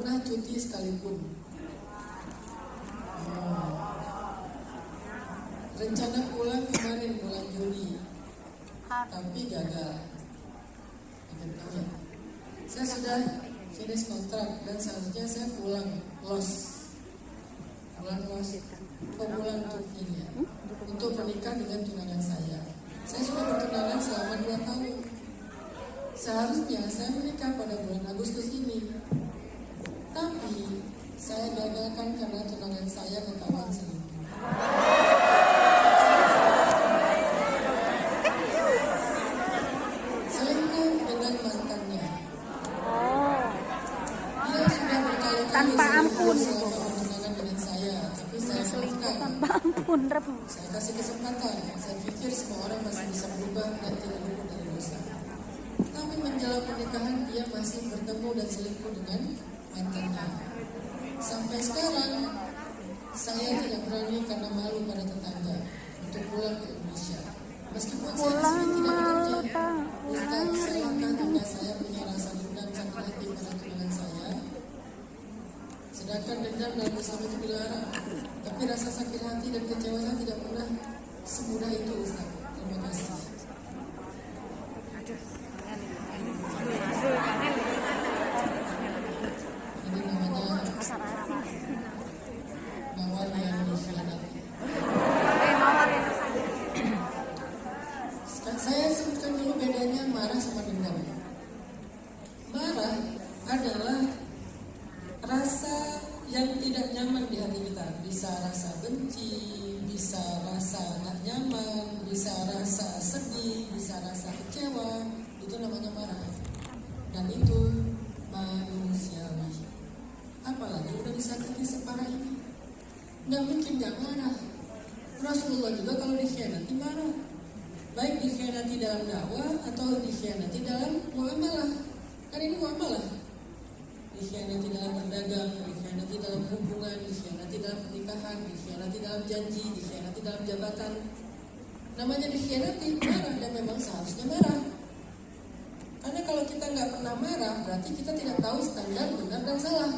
pernah cuti sekalipun. Rencana pulang kemarin bulan Juli, tapi gagal. Saya sudah finish kontrak dan seharusnya saya pulang los ke bulan Turkinya untuk menikah dengan tunangan saya. Saya sudah bertunangan selama 2 tahun. Seharusnya saya menikah pada bulan Agustus ini, tapi saya gagalkan karena tunangan saya ketahuan selingkuh. Selingkuh dengan mantannya. Dia sudah berkali-kali Tanpa ampun selama bertunangan dengan saya, tapi saya selingkuh maafkan. tanpa ampun. Saya kasih kesempatan. Saya pikir semua orang masih bisa berubah dan tidak luput dari dosa. Tapi menjelang pernikahan dia masih bertemu dan selingkuh dengan mantannya. Sampai sekarang saya tidak berani karena malu pada tetangga untuk pulang ke Indonesia. Meskipun saya di sini tidak bekerja. Ustaz, salahkah jika saya punya rasa dendam sakit hati pada tunangan saya? Sedangkan dendam dalam Islam itu dilarang. Tapi rasa sakit hati dan kecewa saya tidak pernah semudah itu, Ustaz. Terima kasih. Ini namanya mawar yang dikhianati. Saya sebutkan dulu bedanya marah sama dendam. Marah adalah rasa yang tidak nyaman di hati kita. Bisa rasa benci, bisa rasa nggak nyaman, bisa rasa sedih, bisa rasa kecewa. Itu namanya marah. Dan itu manusiawi. Apalagi udah disakiti separah ini, nggak mungkin nggak marah. Rasulullah juga kalau dikhianati marah, baik dikhianati dalam dakwah atau dikhianati dalam muamalah. Kan ini muamalah. Dikhianati dalam berdagang, dikhianati dalam hubungan, dikhianati dalam pernikahan, dikhianati dalam janji, dikhianati dalam jabatan. Namanya dikhianati marah, dan memang seharusnya marah. Karena kalau kita nggak pernah marah, berarti kita tidak tahu standar benar dan salah.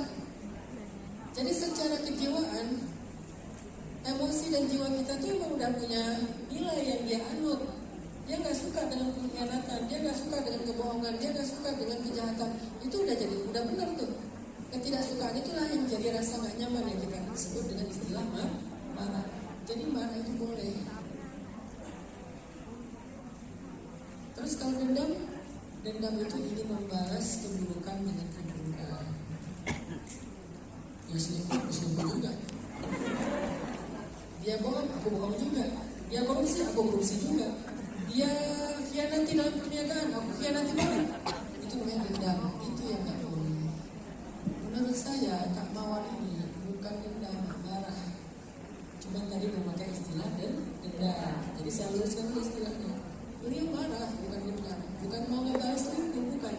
Jadi secara kejiwaan, emosi dan jiwa kita tuh emang udah punya nilai yang dia anut. Dia nggak suka dengan pengkhianatan, dia nggak suka dengan kebohongan, dia nggak suka dengan kejahatan. Itu udah benar tuh. Ketidaksukaan itulah yang jadi rasa nggak nyaman yang kita sebut dengan istilah marah. Jadi marah itu boleh. Terus kalau dendam itu ingin membalas keburukan dengan keburukan. Dia selingkuh juga. Dia bohong, aku bohong juga. Dia korupsi, aku korupsi juga. Dia khianati dalam perniagaan, aku khianati banget. Itu namanya dendam, itu yang gak boleh. Menurut saya, Kak Mawar ini bukan dendam, marah. Cuma tadi memakai istilah dendam. Jadi saya luruskan dulu istilahnya. Beliau marah, bukan dendam. Bukan mau ngebalas selingkuh, bukan.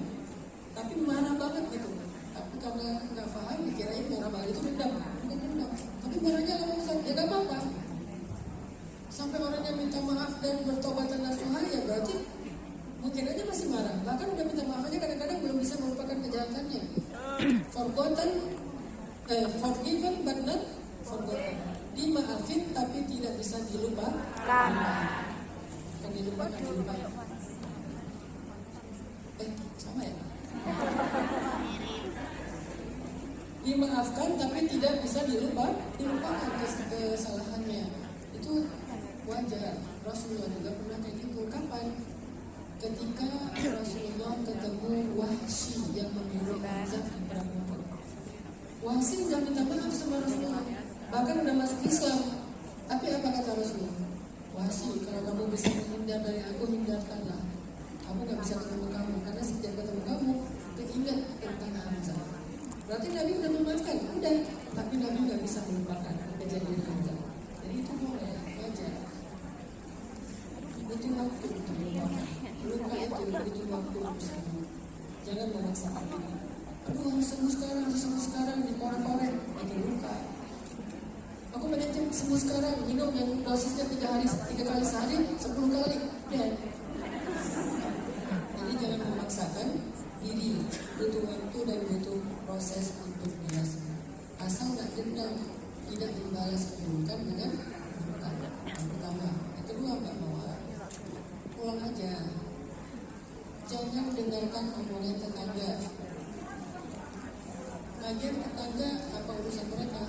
Tapi marah banget gitu. Tapi karena gak paham, dikirain marah banget itu dendam. Bukan dendam. Tapi marahnya lama besar, ya gak apa-apa. Sampai orangnya minta maaf dan bertobat dan nasuha, ya berarti mungkin aja masih marah. Bahkan udah minta maaf aja kadang-kadang belum bisa melupakan kejahatannya. Forgiven but not forgotten. Dimaafin tapi tidak bisa dilupakan. Bukan dilupakan, dilupakan. Sama ya? Dimaafkan tapi tidak bisa dilupakan kesalahannya. Itu wajar. Rasulullah juga pernah kayak gitu. Kapan? Ketika Rasulullah ketemu Wahsy yang memilih Hamzah di perang Uhud. Wahsy udah minta maaf sama Rasulullah, bahkan udah masuk Islam. Tapi apa kata Rasulullah? Wahsy, kalau kamu bisa menghindar dari aku, hindarkanlah. Kamu gak bisa ketemu kamu, karena setiap ketemu kamu keinget tentang Hamzah. Berarti Nabi udah memaafkan, udah. Tapi Nabi gak bisa melupakan kejadian Hamzah. Jadi itu boleh, wajar. Butuh waktu untuk melupakan. Luka itu butuh waktu untuk sembuh. Jangan memaksakan diri. Aduh, harus sembuh sekarang, dikorek-korek, makin luka. Aku pengen sembuh sekarang, minum yang dosisnya 3 kali sehari, 10 kali, dan jadi jangan memaksakan diri. Butuh waktu dan butuh proses untuk dendam, tidak membalas keburukan dengan keburukan. Yang pertama. Yang kedua, Mbak Mawar, pulang aja. Jangan dengarkan omongan tetangga. Lagian tetangga apa urusan mereka?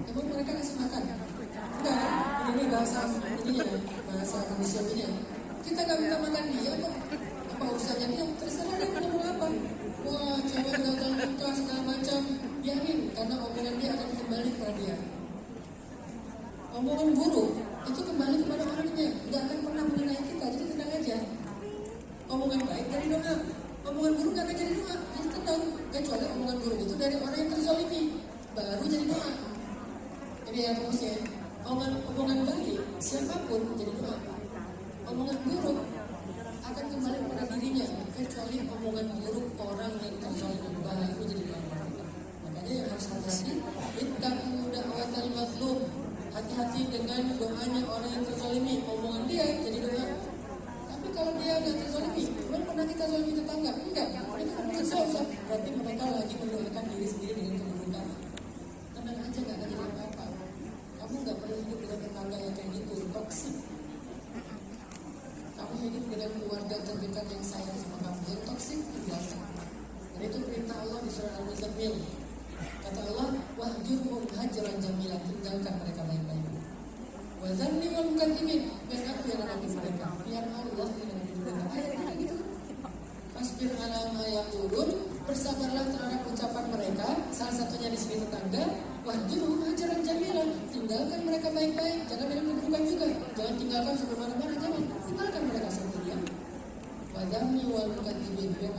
Emang mereka kasih makan? Enggak, ini bahasa manusianya. Kita gak minta makan dia kok. Apa urusannya dia? Terserah dia mau ngomong apa. Wah, cewek gagal nikah segala macam. Biarin, karena omongan dia akan kembali kepada dia. Omongan buruk itu kembali kepada orangnya, gak akan pernah mengenai kita. Jadi tenang aja. Omongan baik dari doa, omongan buruk gak akan jadi doa. Jadi tenang, kecuali omongan buruk itu dari orang yang terzalimi, baru jadi doa. Jadi ya fokusnya, omongan baik siapapun jadi doa. Omongan buruk akan kembali kepada dirinya, kecuali omongan buruk orang yang terzalimi baru jadi doa. Makanya yang harus hati-hati, ittaqu da'watal mazlum. Hati-hati dengan doanya orang yang terzalimi. Omongan dia jadi doa. Tapi kalau dia nggak terzalimi, memang pernah kita zalimi tetangga? Enggak, mereka kan berdosa. Berarti mereka lagi mendoakan diri sendiri dengan keburukan. Tenang aja, nggak akan jadi apa-apa. Kamu nggak perlu hidup dengan tetangga yang kayak gitu, toksik. Kamu hidup dengan keluarga terdekat yang sayang sama kamu, yang toksik tinggalkan. Dan itu perintah Allah di surah Al-Muzammil. Kata Allah, wahjurhum hajran jamilan, tinggalkan mereka baik-baik. Wa dzanni wal mukadzimin, biar aku yang menghadapi mereka, biar Allah yang menghadapi mereka. Ayatnya gitu. Fasbir ala ma yaqulun, bersabarlah terhadap ucapan mereka. Salah satunya di sini tetangga. Wahjurhum hajran jamilan, tinggalkan mereka baik-baik. Jangan dengan keburukan juga. Jangan tinggalkan sampai mana-mana, jangan. Tinggalkan mereka sampai diam. Wa dzanni wal mukadzimin, biar